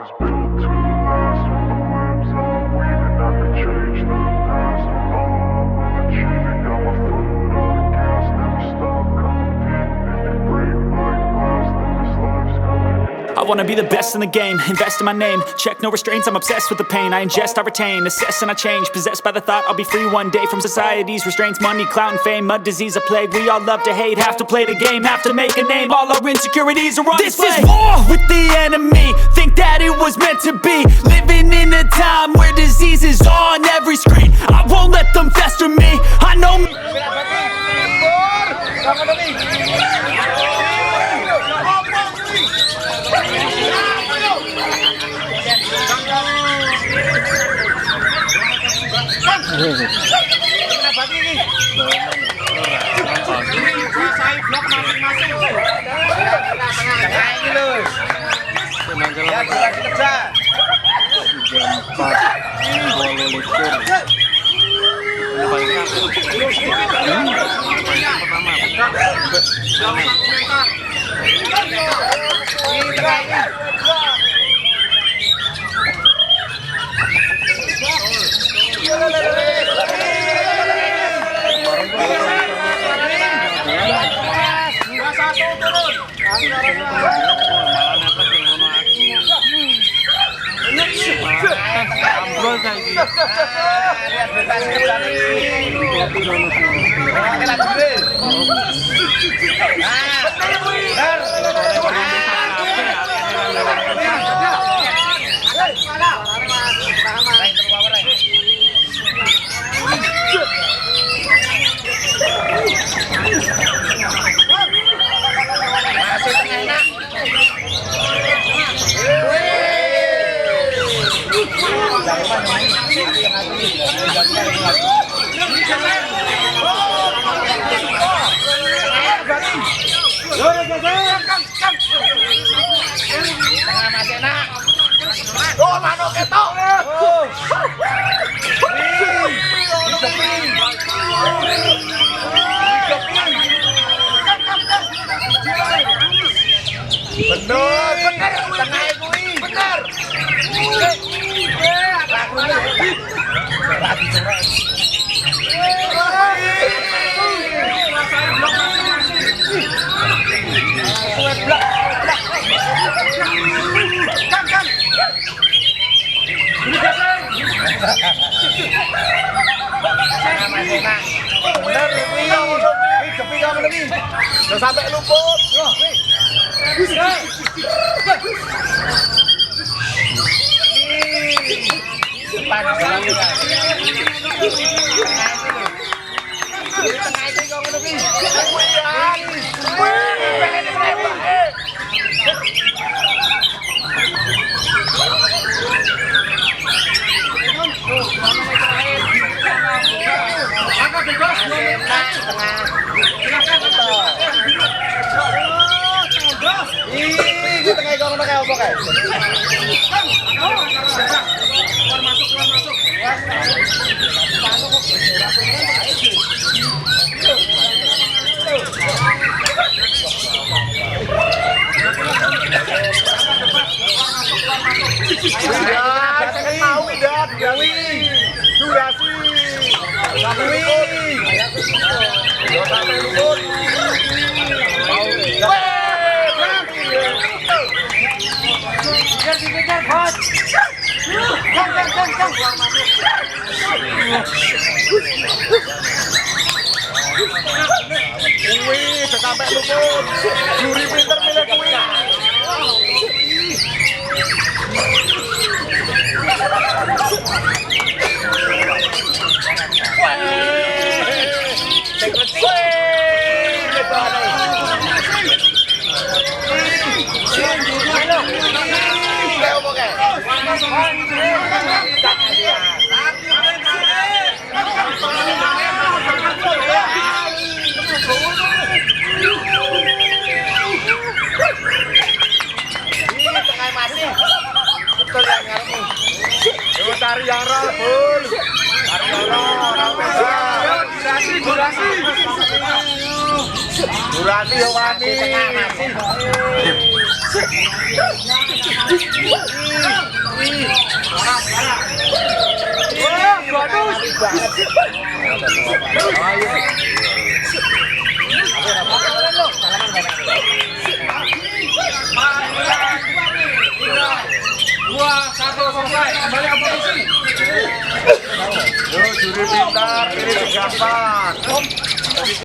was built to last with the webs I'm weaving. I could change the past with all I will achieve. And got my foot on the gas, never stop competing. If you break like glass, then this life's gonna end. I wanna be the best in the game, invest in my name. Check no restraints, I'm obsessed with the pain. I ingest, I retain, assess and I change. Possessed by the thought I'll be free one day from society's restraints. Money, clout and fame, mud, disease, a plague. We all love to hate, have to play the game, have to make a name. All our insecurities are on display. This is war with the enemy, think that it was meant to be. Living in a time where disease is on every screen. I won't let them fester me, I know me. Udah sampai luput. Wih, sampai luput. Juri pinter milih kuih. Betul yang ngarepmu. Cari yang roh, cari yang roh. Durasi ya wani. Juri pintar, pilih 38.